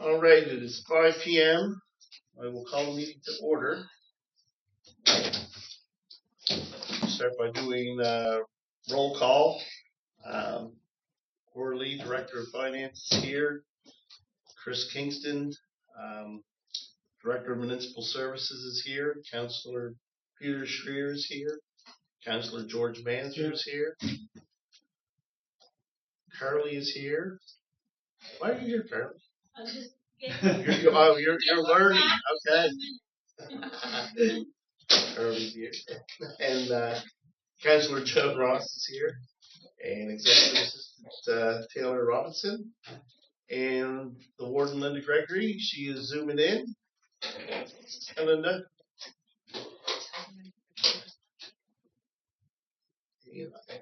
All right, it is 5 p.m. I will call the meeting to order. Start by doing roll call. Corley, Director of Finance, is here. Chris Kingston, Director of Municipal Services, is here. Councillor Peter Schreier is here. Councillor George Manzer is here. Carly is here. Why are you here, Carly? I'm just getting you're learning. Okay. Carly's here. And Councillor Joe Ross is here. And Executive Assistant Taylor Robinson. And the Warden Linda Gregory, she is zooming in. Hi, Linda.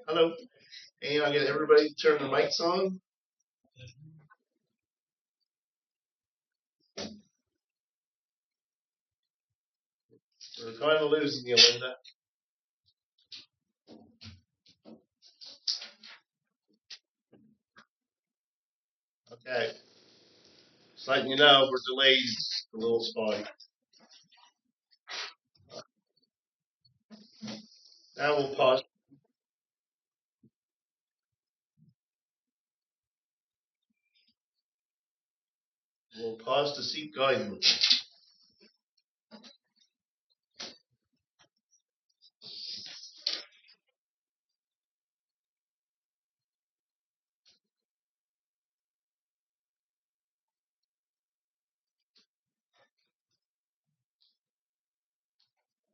Hello. And I'll get everybody to turn the mics on. We're kind of losing you, Linda. Okay. Just letting you know, we're delayed a little spotty. Now we'll pause. We'll pause to seek guidance.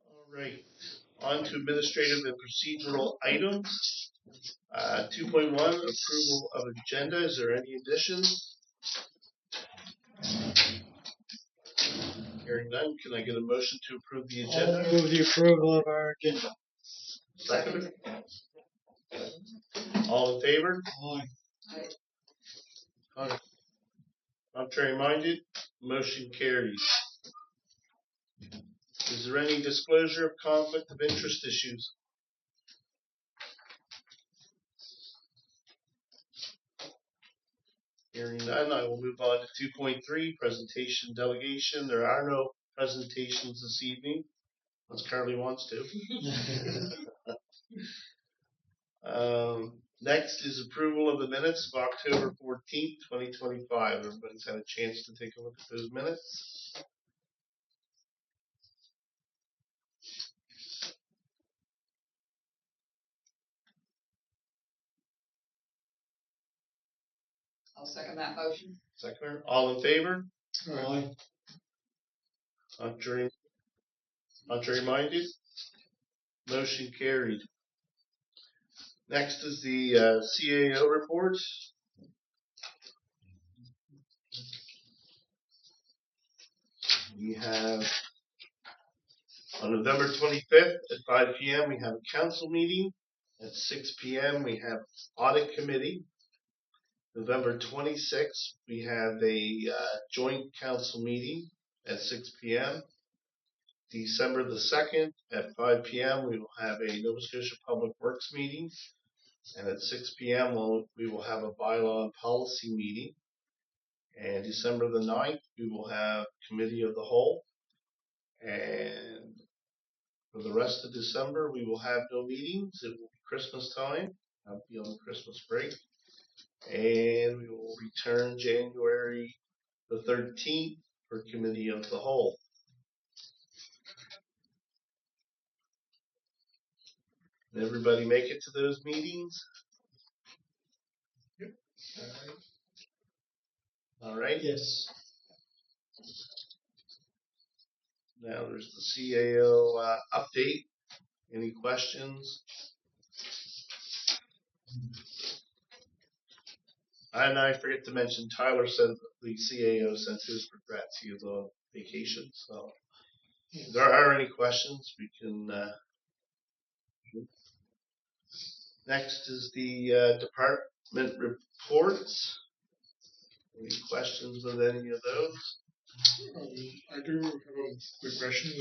All right. On to administrative and procedural items. 2.1, approval of agenda. Is there any additions? Hearing none, can I get a motion to approve the agenda? I'll move the approval of our agenda. Second. All in favor? Aye. Contrary minded? Motion carries. Is there any disclosure of conflict of interest issues? Hearing none, I will move on to 2.3, presentation delegation. There are no presentations this evening, unless Carly wants to. Next is approval of the minutes of October 14th, 2025. Everybody's had a chance to take a look at those minutes. I'll second that motion. Seconder, all in favor? Aye. Contrary minded? Motion carried. Next is the CAO report. We have on November 25th at 5 p.m. we have a council meeting. At 6 p.m. we have audit committee. November 26th we have a joint council meeting at 6 p.m. December the 2nd at 5 p.m. we will have a Nova Scotia Public Works meeting. And at 6 p.m. we will have a bylaw and policy meeting. And December the 9th, we will have committee of the whole. And for the rest of December, we will have no meetings. It will be Christmas time. I'll be on Christmas break. And we will return January the 13th for committee of the whole. Did everybody make it to those meetings? Yep. All right. Yes. Now there's the CAO update. Any questions? And I forget to mention, Tyler said the CAO sent his regrets. He was on vacation. So if there are any questions, we can. Next is the department reports. Any questions with any of those? I do have a quick question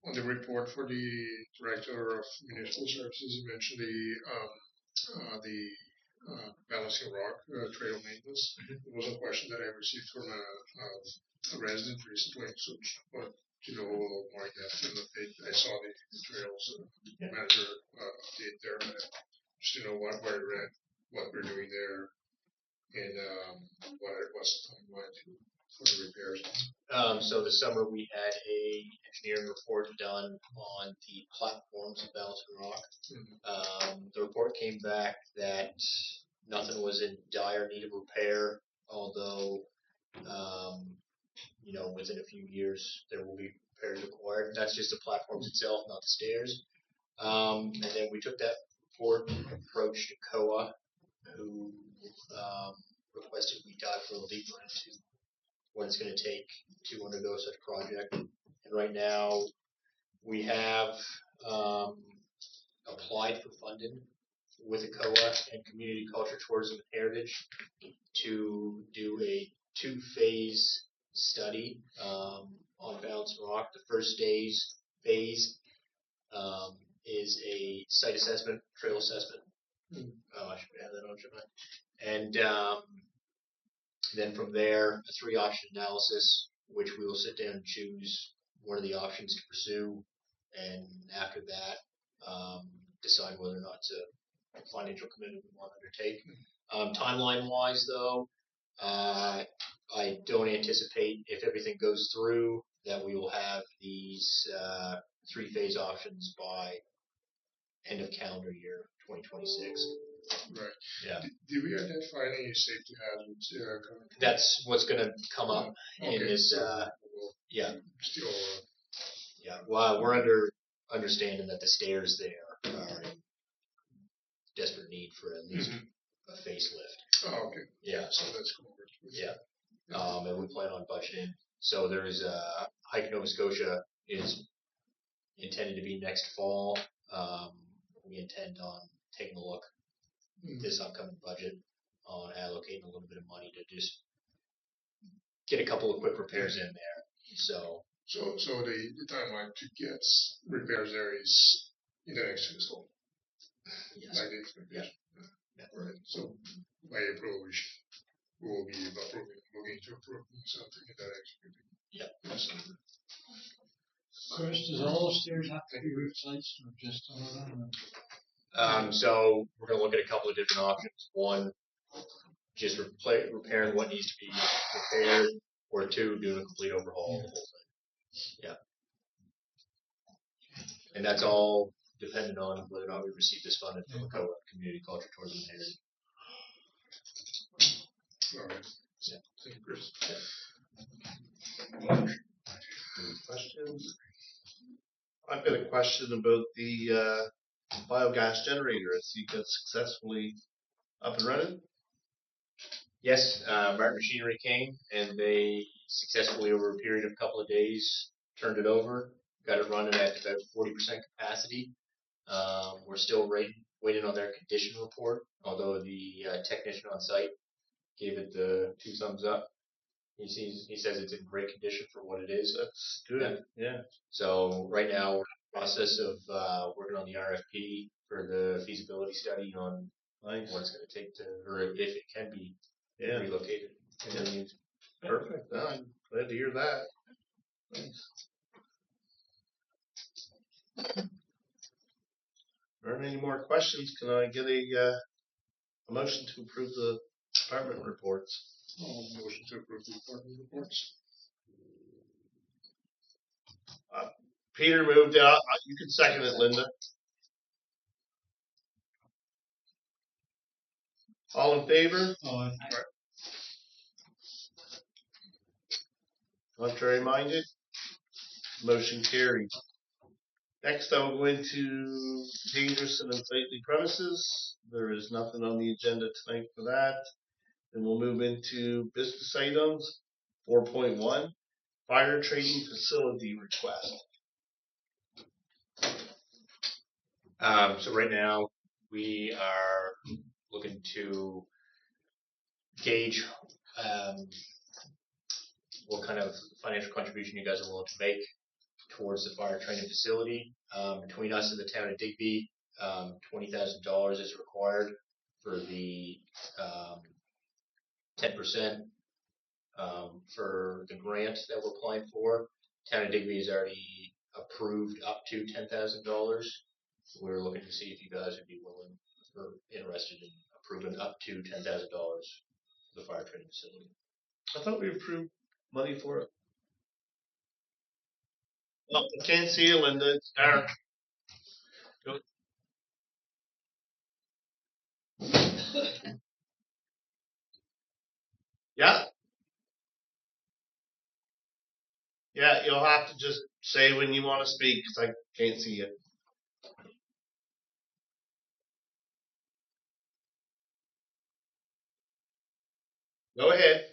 on the report for the Director of Municipal Services. You mentioned the balancing rock trail maintenance. It was a question that I received from a resident recently, so but to know a little more in depth in the page. I saw the trails manager update there, but just to know where we're at, what we're doing there, and what's the timeline for the repairs. So this summer we had a engineering report done on the platforms of Balancing Rock. The report came back that nothing was in dire need of repair, although within a few years there will be repairs required. That's just the platforms itself, not the stairs. And then we took that report, approached COA, who requested we dive a little deeper into what it's going to take to undergo such a project. And right now, we have applied for funding with the COA and Community Culture, Tourism, and Heritage to do a 2-phase study on Balancing Rock. The first phase is a site assessment, trail assessment. I should have that on, shouldn't I? And then from there, a 3-option analysis, which we will sit down and choose one of the options to pursue, and after that, decide whether or not to financial commitment we want to undertake. Timeline-wise, though, I don't anticipate, if everything goes through, that we will have these 3-phase options by end of calendar year 2026. Right. Yeah. Did we identify any safety hazards coming? That's what's going to come up in this. Yeah. Still. Yeah. Well, we're understanding that the stairs there are in desperate need for at least a facelift. Oh, okay. Yeah. So that's cool. Yeah. And we plan on budgeting. So there's Hike Nova Scotia is intended to be next fall. We intend on taking a look this upcoming budget on allocating a little bit of money to just get a couple of quick repairs in there. So the timeline to get repairs there is in the next fiscal. Yes. Like the expectation. Yeah. Right. So by April we will be looking to approve something in that executing. Yeah. Chris, does all the stairs have to be replaced or just some of them? So we're going to look at a couple of different options. One, just repairing what needs to be repaired, or 2, doing a complete overhaul of the whole thing. Yeah. And that's all dependent on whether or not we receive this funding from the COA, Community Culture, Tourism, and Heritage. All right. Yeah. Thank you, Chris. Yeah. Any questions? I've got a question about the biogas generator. Is he got successfully up and running? Yes, Martin Machinery came and they successfully, over a period of a couple of days, turned it over, got it running at about 40% capacity. We're still waiting on their condition report, although the technician on site gave it the 2 thumbs up. He says it's in great condition for what it is. That's good. Yeah. So right now we're in the process of working on the RFP for the feasibility study on what it's going to take to, or if it can be relocated. Yeah. Perfect. No, I'm glad to hear that. Nice. If there aren't any more questions, can I get a motion to approve the department reports? Motion to approve the department reports. Peter moved out. You can second it, Linda. All in favor? Aye. Contrary minded? Motion carried. Next, I will go into dangerous and unsightly premises. There is nothing on the agenda tonight for that. Then we'll move into business items. 4.1, fire training facility request. So right now we are looking to gauge what kind of financial contribution you guys are willing to make towards the fire training facility. Between us and the town of Digby, $20,000 is required. for the 10% for the grant that we're applying for. Town of Digby has already approved up to $10,000. We're looking to see if you guys would be willing or interested in approving up to $10,000 for the fire training facility. I thought we approved money for it. Oh, I can't see you, Linda. It's dark. Go. Yeah. Yeah, you'll have to just say when you want to speak because I can't see you. Go ahead.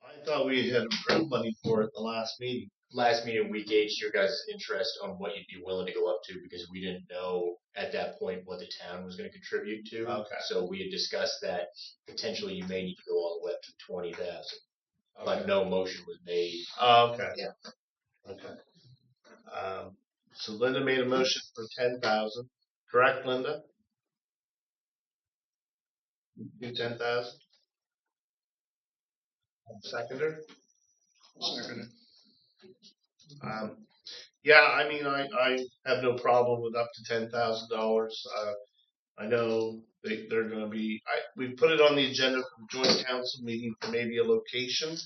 I thought we had approved money for it the last meeting. Last meeting, we gauged your guys' interest on what you'd be willing to go up to because we didn't know at that point what the town was going to contribute to. Okay. So we had discussed that potentially you may need to go all the way up to 20,000, but no motion was made. Oh, okay. Yeah. Okay. So Linda made a motion for 10,000. Correct, Linda? Do 10,000. Seconder. Second. Yeah, I mean, I have no problem with up to $10,000. I know they're going to be. We put it on the agenda for joint council meeting for maybe a location.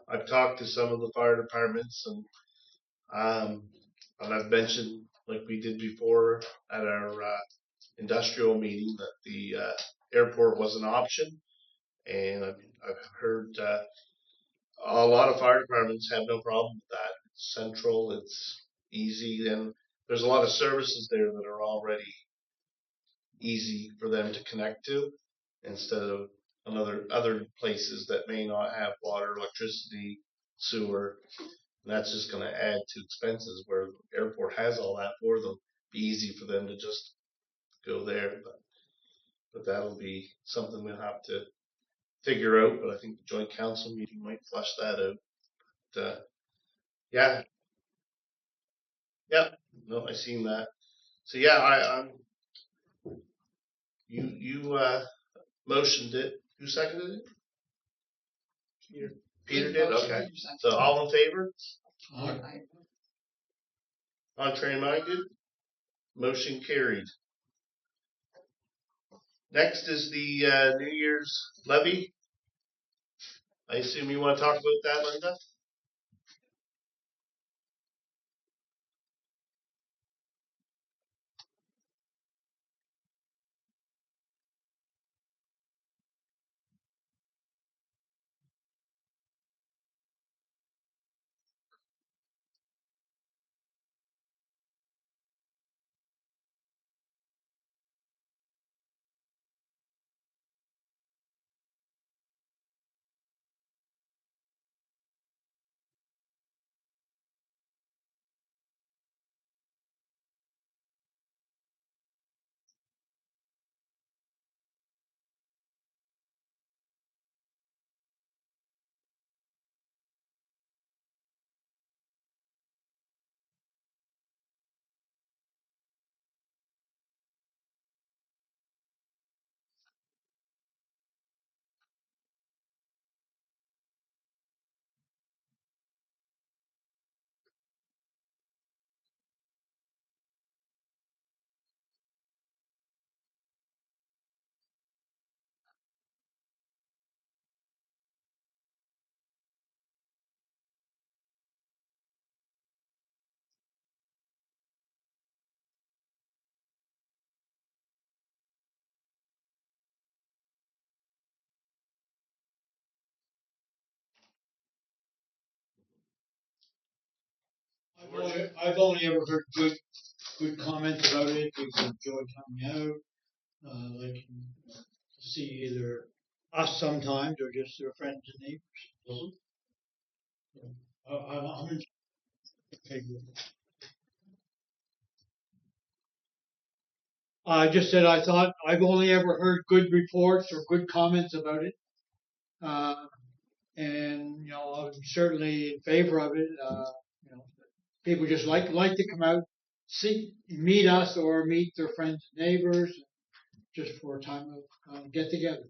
I've talked to some of the fire departments and I've mentioned, like we did before at our industrial meeting, that the airport was an option, and I've heard a lot of fire departments have no problem with that. It's central, it's easy, and there's a lot of services there that are already easy for them to connect to, instead of other places that may not have water, electricity, sewer. And that's just going to add to expenses, where the airport has all that for them. Be easy for them to just go there, but that'll be something we'll have to figure out. But I think the joint council meeting might flush that out. Yeah. Yep. No, I seen that. So yeah, I'm. You motioned it. Who seconded it? Peter. Peter did. Okay. So all in favor? Aye. Contrary minded? Motion carried. Next is the New Year's levy. I assume you want to talk about that, Linda? I've only ever heard good comments about it. People enjoy coming out. They can see either us sometimes or just their friends and neighbors. I'm in favor of it. I just said I thought I've only ever heard good reports or good comments about it. And I'm certainly in favor of it. You know, people just like to come out, meet us or meet their friends and neighbors, just for a time of get together.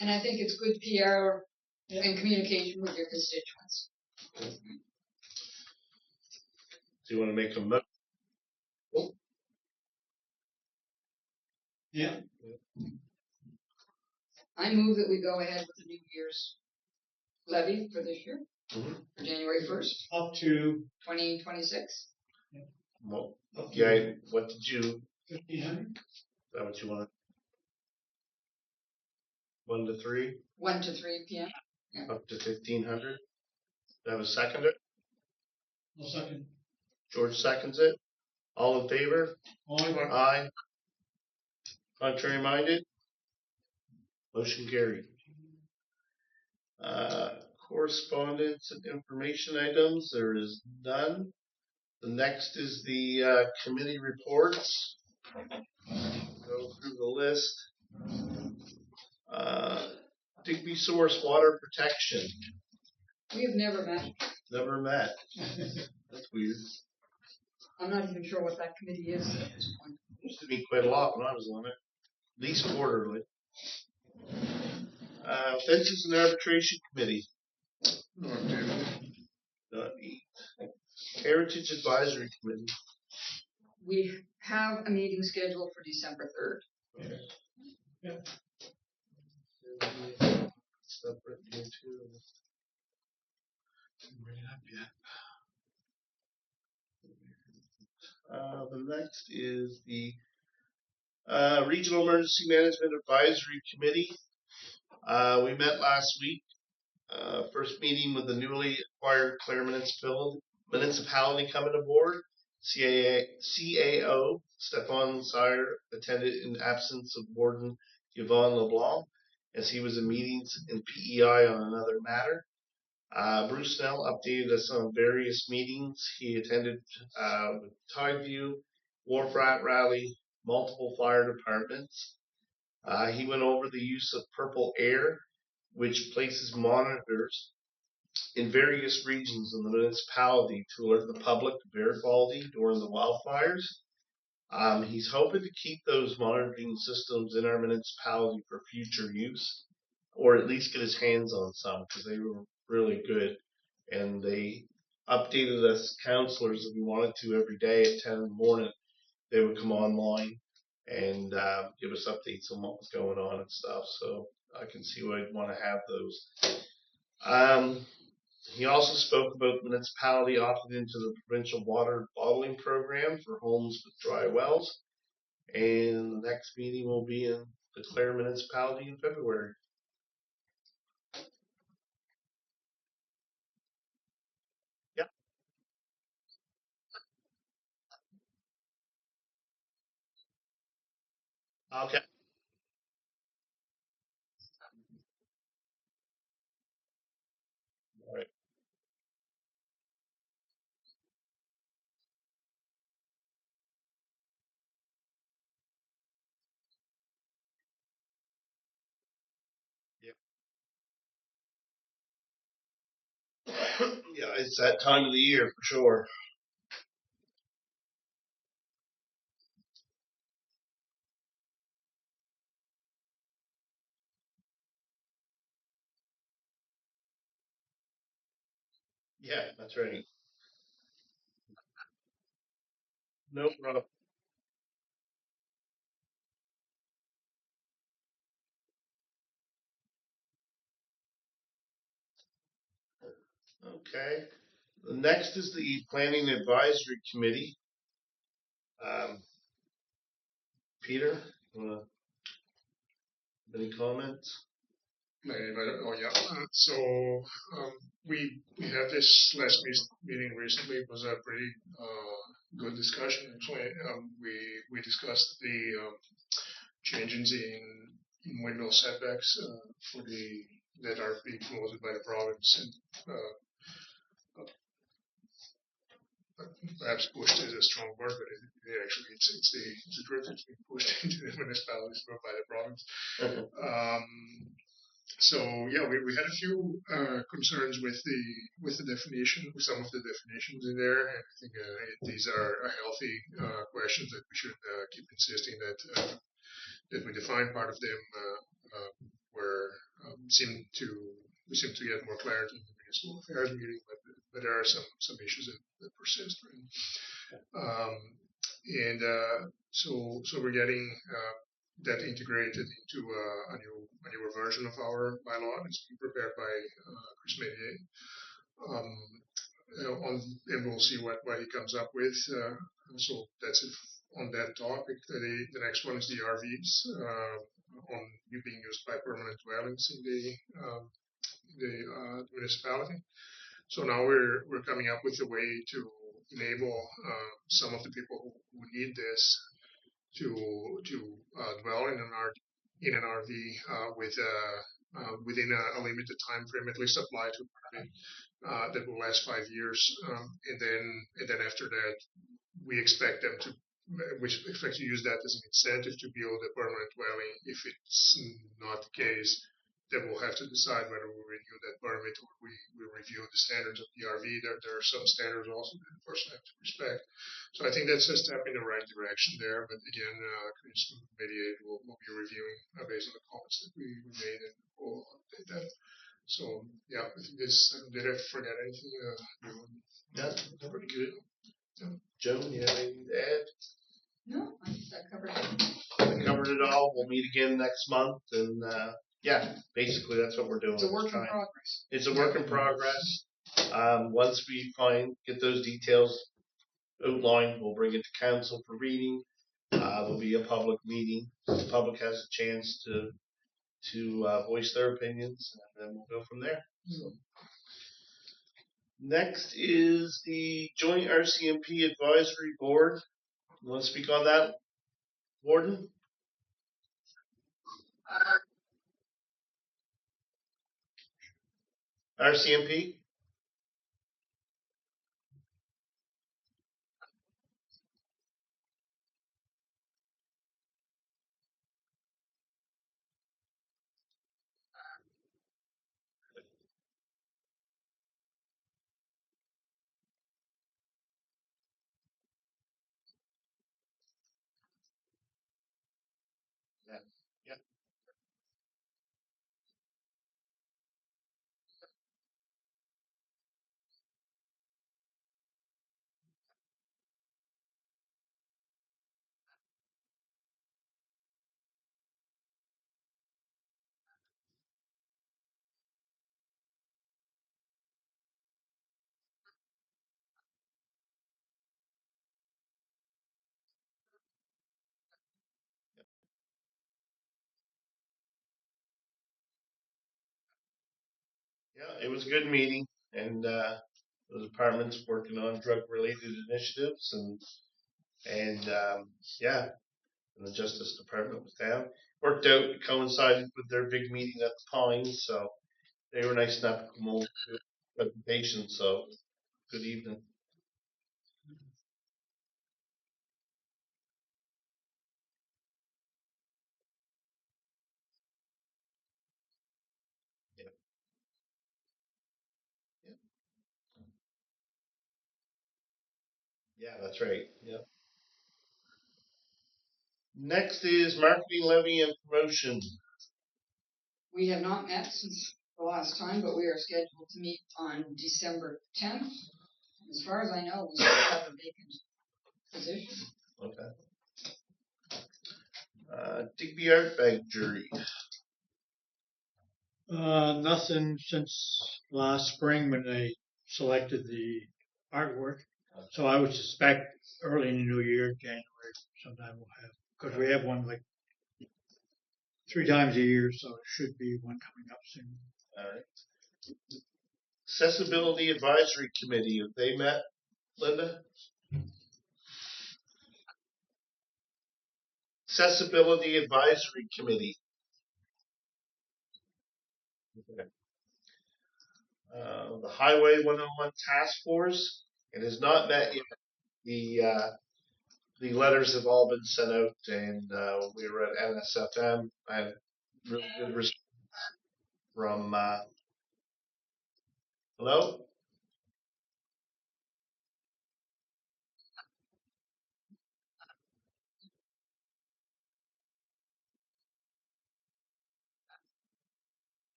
And I think it's good PR and communication with your constituents. Do you want to make a motion? Yeah. I move that we go ahead with the New Year's levy for this year, Mhm. for January 1st, Up to 2026. Well, yeah, what did you, 1,500. is that what you want? 1 to 3, 1 to 3 p.m. up to 1,500? Do I have a seconder? No second. George seconds it. All in favor? Aye. Aye. Contrary minded? Motion carried. Correspondence and information items, there is none. The next is the committee reports. Go through the list. Digby Source Water Protection. We have never met. Never met. That's weird. I'm not even sure what that committee is at this point. Used to be quite a lot when I was on it. At least quarterly. Fences and Arbitration Committee. Not David. Not me. Heritage Advisory Committee. We have a meeting scheduled for December 3rd. Okay. Yeah. Stuff written here too. Bring it up yet. The next is the Regional Emergency Management Advisory Committee. We met last week. First meeting with the newly acquired Clare Municipality coming aboard. CAO Stefan Sire attended in absence of Warden Yvonne LeBlanc, as he was in meetings in PEI on another matter. Bruce Snell updated us on various meetings he attended with Tideview, Wharf Rat Rally, multiple fire departments. He went over the use of Purple Air, which places monitors in various regions of the municipality to alert the public to air quality during the wildfires. He's hoping to keep those monitoring systems in our municipality for future use, or at least get his hands on some, because they were really good. And they updated us councillors if we wanted to every day at 10 in the morning. They would come online and give us updates on what was going on and stuff. So I can see why I'd want to have those. He also spoke about the municipality opted into the provincial water bottling program for homes with dry wells. And the next meeting will be in the Clare Municipality in February. Yeah. Okay. All right. Yeah, it's that time of the year for sure. Yeah, that's right. No problem. Okay. The next is the Planning Advisory Committee. Peter, any comments? So we had this last meeting recently. It was a pretty good discussion. Actually, we discussed the changes in windmill setbacks for that are being promoted by the province, and perhaps pushed is a strong word, but actually it's the truth. It's being pushed into the municipalities by the province. So yeah, we had a few concerns with the definition, with some of the definitions in there, and I think these are healthy questions that we should keep insisting that we define. Part of them where we seem to get more clarity in the municipal affairs meeting, but there are some issues that persist. Right? So we're getting that integrated into a newer version of our bylaw. It's being prepared by Chris Medier. And we'll see what he comes up with. So that's it on that topic. The next one is the RVs on being used by permanent dwellings in the municipality. So now we're coming up with a way to enable some of the people who need this to dwell in an RV within a limited time frame, at least apply to a permit that will last 5 years, and then after that we expect them to use that as an incentive to build a permanent dwelling. If it's not the case, then we'll have to decide whether we renew that permit or we review the standards of the RV. There are some standards also that the person has to respect. So I think that's a step in the right direction there. But again, Chris Mediate will be reviewing based on the comments that we made, and we'll update that. So yeah, I think this. Did I forget anything? Yeah, pretty good. Yeah. Joan, you have anything to add? No, I think that covered it. We covered it all. We'll meet again next month, and yeah, basically that's what we're doing. It's a work in progress. It's a work in progress. Once we get those details outlined, we'll bring it to council for reading. There'll be a public meeting. The public has a chance to voice their opinions, and then we'll go from there. So. Next is the Joint RCMP Advisory Board. You want to speak on that, Warden? RCMP? Yeah. Yeah, it was a good meeting, and the department's working on drug-related initiatives, and yeah, and the Justice Department was down. Worked out, it coincided with their big meeting at the Pines, so they were nice enough to come over to the presentation. So good evening. Yeah. Yeah. Yeah, that's right. Yeah. Next is marketing levy and promotion. We have not met since the last time, but we are scheduled to meet on December 10th. As far as I know, we still have a vacant position. Okay. Digby Art Bank jury. Nothing since last spring when they selected the artwork. So I would suspect early in the new year, January, sometime we'll have, because we have one like 3 times a year, so it should be one coming up soon. All right. Accessibility Advisory Committee, have they met, Linda? Accessibility Advisory Committee. Okay. The Highway 101 Task Force, it has not met yet. The letters have all been sent out, and we were at NSFM. I had really good response from. Hello?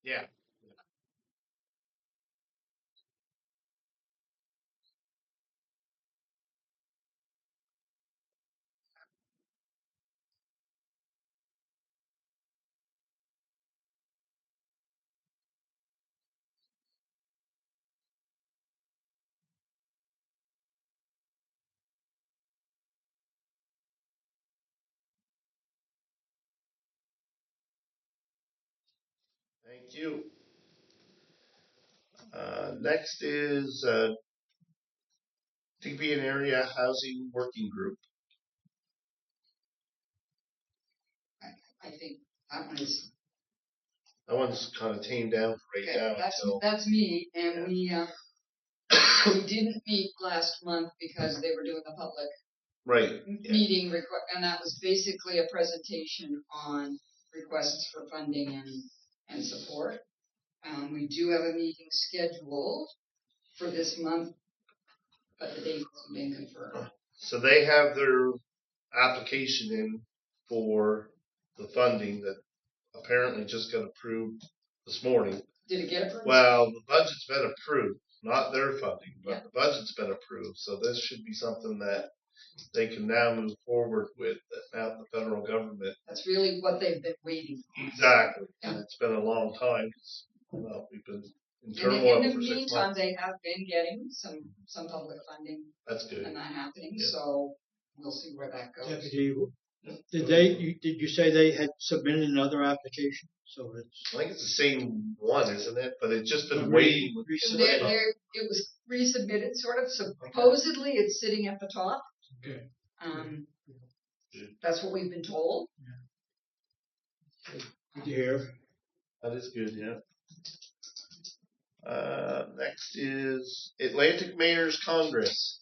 Yeah. Thank you. Next is Digby and Area Housing Working Group. I think that one is, That one's kind of tamed down right okay, now. that's me, and we didn't meet last month because they were doing a public Right. Yeah. meeting and that was basically a presentation on requests for funding and support. We do have a meeting scheduled for this month, but the date hasn't been confirmed. So they have their application in for the funding that apparently just got approved this morning. Did it get approved? Well, the budget's been approved, not their funding, but Yeah. the budget's been approved. So this should be something that they can now move forward with. That now the federal government. That's really what they've been waiting for. Exactly, Yeah. and it's been a long time. Well, we've been in And turmoil in for the 6 meantime, months. they have been getting some public funding That's good. and that happening, Yeah. so we'll see where that goes. Deputy, did you say they had submitted another application? So it's. I think it's the same one, isn't it? But it's just been But waiting. It was resubmitted, sort of. Supposedly, it's sitting at the top. Okay. That's what we've been told. Good to hear. That is good, yeah. Next is Atlantic Mayors Congress.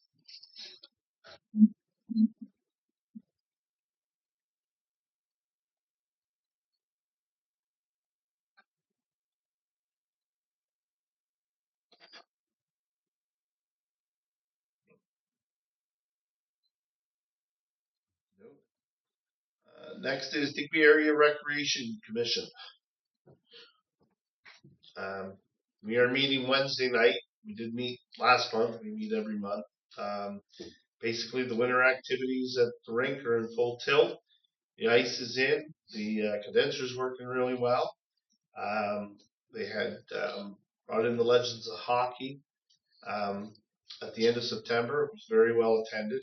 Next is Digby Area Recreation Commission. We are meeting Wednesday night. We did meet last month. We meet every month. Basically, the winter activities at the rink are in full tilt. The ice is in. The condenser's working really well. They had brought in the Legends of Hockey at the end of September. It was very well attended.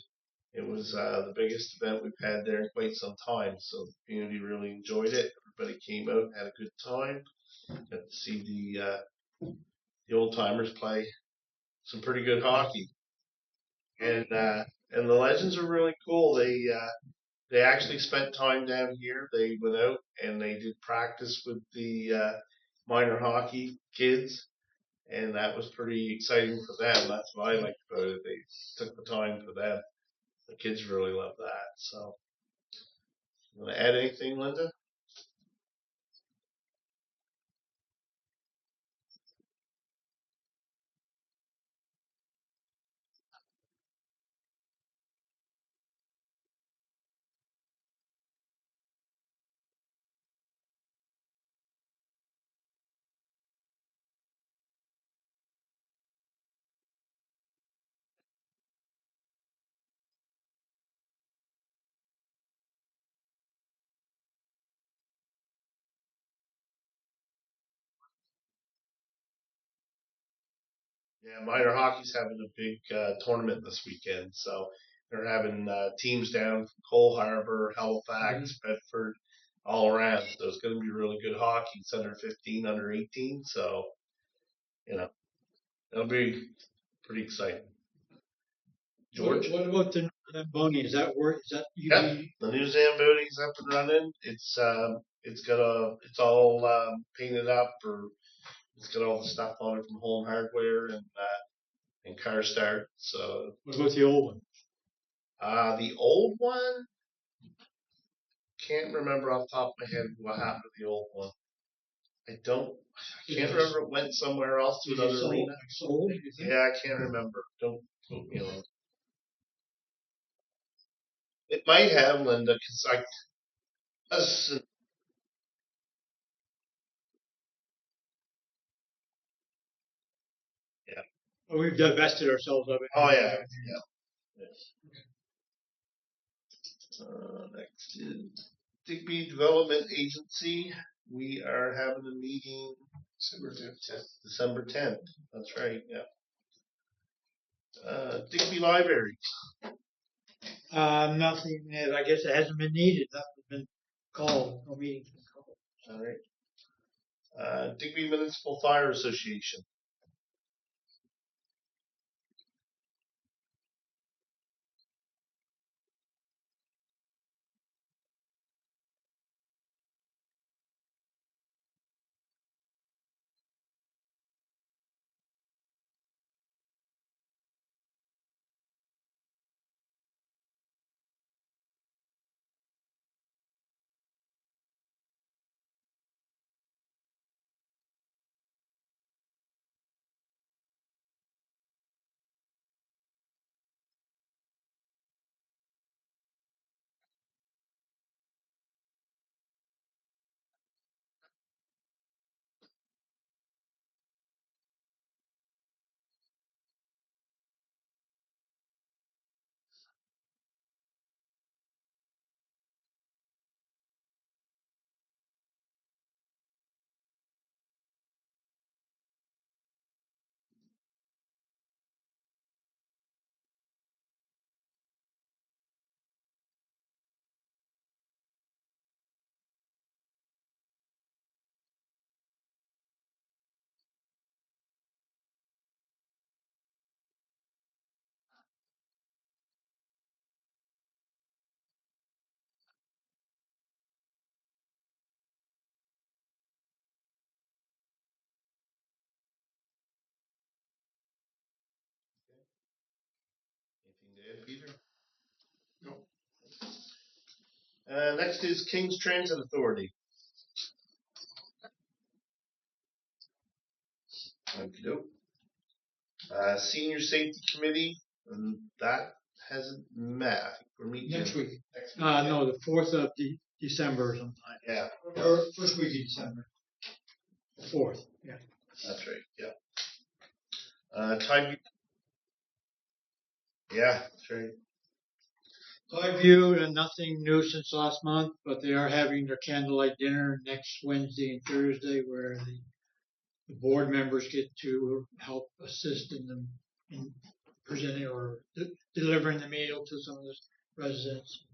It was the biggest event we've had there in quite some time. So the community really enjoyed it. Everybody came out and had a good time. Got to see the old timers play some pretty good hockey. And the Legends are really cool. They actually spent time down here. They went out and they did practice with the minor hockey kids, and that was pretty exciting for them. That's what I liked about it. They took the time for them. The kids really love that. So, you want to add anything, Linda? Yeah, minor hockey's having a big tournament this weekend, so they're having teams down from Cole Harbour, Halifax, Bedford, all around. So it's going to be really good hockey. It's under 15, under 18. So, it'll be pretty exciting. George? What about the Zamboni? Is that work? Is that you? Yep, the new Zamboni's up and running. It's all painted up, or it's got all the stuff on it from Home Hardware and Car Start. So What about the old one? the old one, can't remember off the top of my head what happened to the old one. I can't remember. It went somewhere else to another arena. Sold? Yeah, I can't remember. Don't quote me on it. It might have, Linda, because yeah. Oh, we've divested ourselves of it. Oh yeah, yeah. Yes. Next is Digby Development Agency. We are having a meeting December 10th. That's right, yeah. Digby Library. Nothing. I guess it hasn't been needed. Nothing's been called. No meeting's been called. All right. Digby Municipal Fire Association. Anything to add, Peter? No. Next is King's Transit Authority. Okey-doke. Senior Safety Committee, and that hasn't met. I think we're meeting Next week. Next week. No, the 4th of December or sometime. Yeah, Or first week of December. 4th, yeah. that's right. Yeah. Time. Yeah, that's right. Highview, nothing new since last month, but they are having their candlelight dinner next Wednesday and Thursday, where the board members get to help assist in them in presenting or delivering the meal to some of the residents.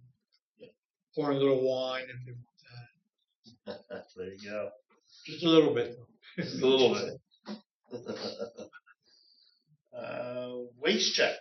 Pour a little wine if they want that. There you go. Just a little bit. Just a little bit. Waste check.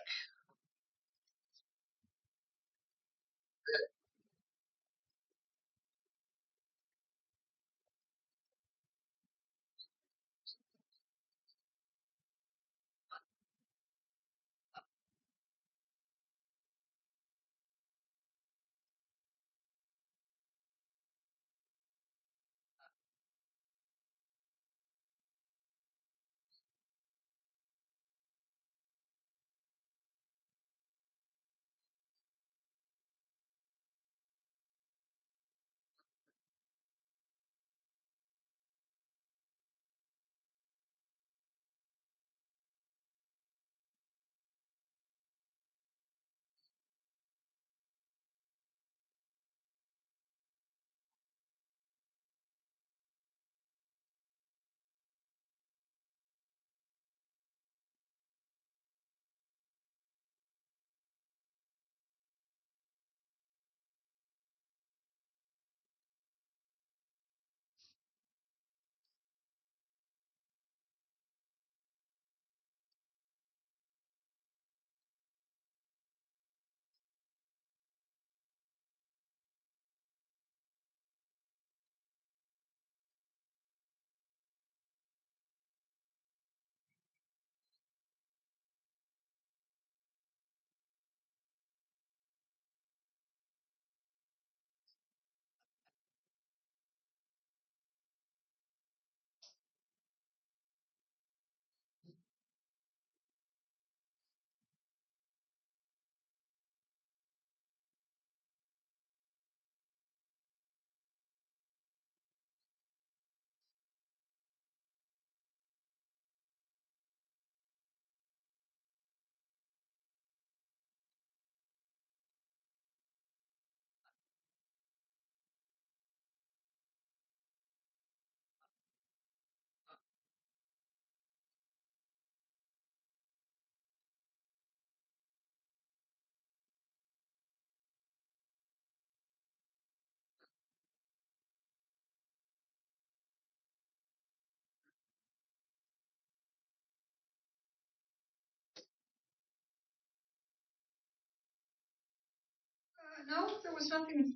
No, there was nothing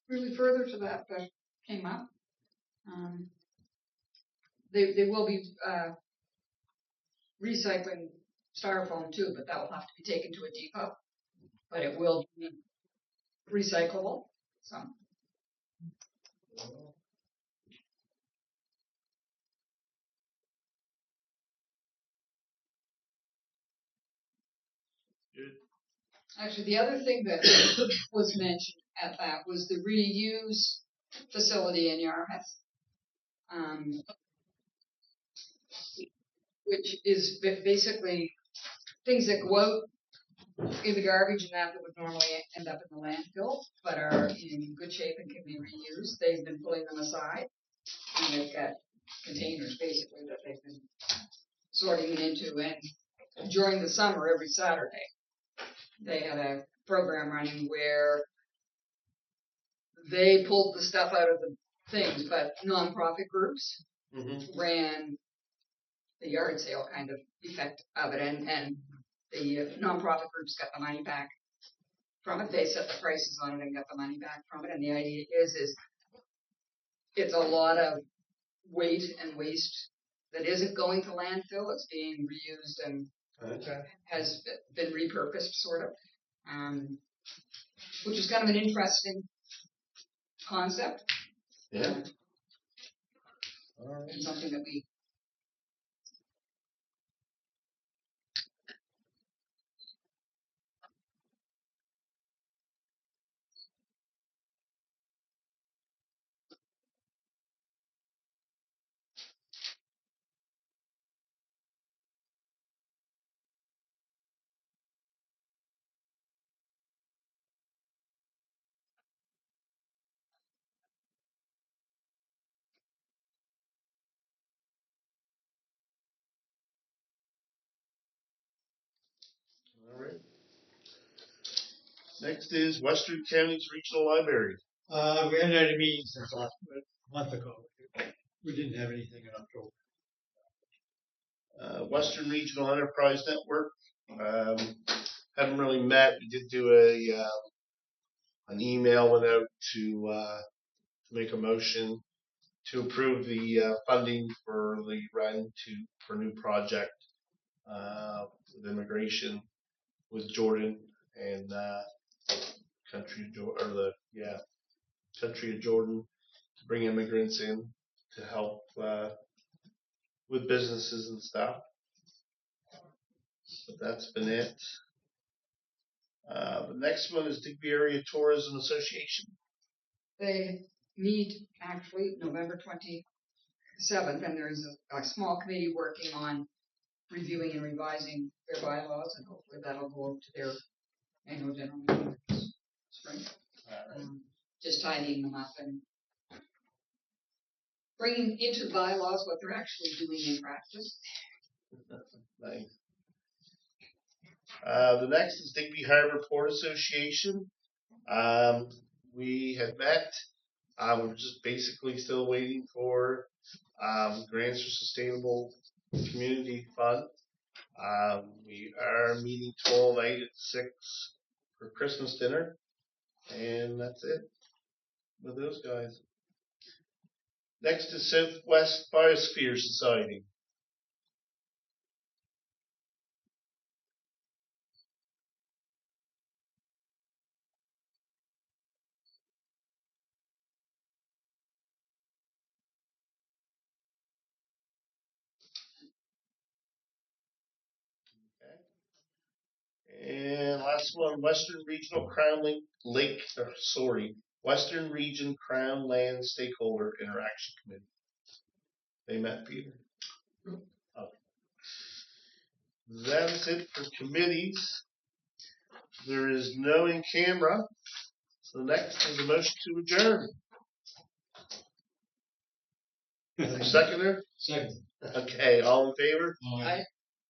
really further to that came up. They will be recycling styrofoam too, but that will have to be taken to a depot. But it will be recyclable. So Good. actually, the other thing that was mentioned at that was the reuse facility in Yarmouth, which is basically things that go out in the garbage and that would normally end up in the landfill, but are in good shape and can be reused. They've been pulling them aside, and they've got containers basically that they've been sorting it into. And during the summer, every Saturday, they had a program running where they pulled the stuff out of the things, but nonprofit groups ran the yard sale kind of effect of it, and the nonprofit groups got the money back from it. They set the prices on it and got the money back from it. And the idea is it's a lot of weight and waste that isn't going to landfill. It's being reused and has been repurposed, sort of, which is kind of an interesting concept. Yeah. And something that we All right. Next is Western Counties Regional Library. We hadn't had a meeting since a month ago. We didn't have anything in October. Western Regional Enterprise Network. Haven't really met. We did do an email went out to make a motion to approve the funding for the run for new project with immigration with Jordan and country of Jordan to bring immigrants in to help with businesses and stuff. But that's been it. The next one is Digby Area Tourism Association. They meet actually November 27th, and there's a small committee working on reviewing and revising their bylaws, and hopefully that'll go up to their annual general meeting this spring. Just tidying them up and bringing into the bylaws what they're actually doing in practice. Nice. The next is Digby Harbor Port Association. We had met. We're just basically still waiting for grants for Sustainable Community Fund. We are meeting tomorrow night at 6 for Christmas dinner, and that's it with those guys. Next is Southwest Biosphere Society. And last one, Western Regional Crown Western Region Crown Land Stakeholder Interaction Committee. They met, Peter. Okay. That's it for committees. There is no in camera. So next is a motion to adjourn. Seconder? Second. Okay, all in favor? Aye.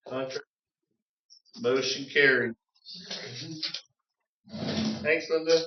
Contrary? Motion carried. Thanks, Linda.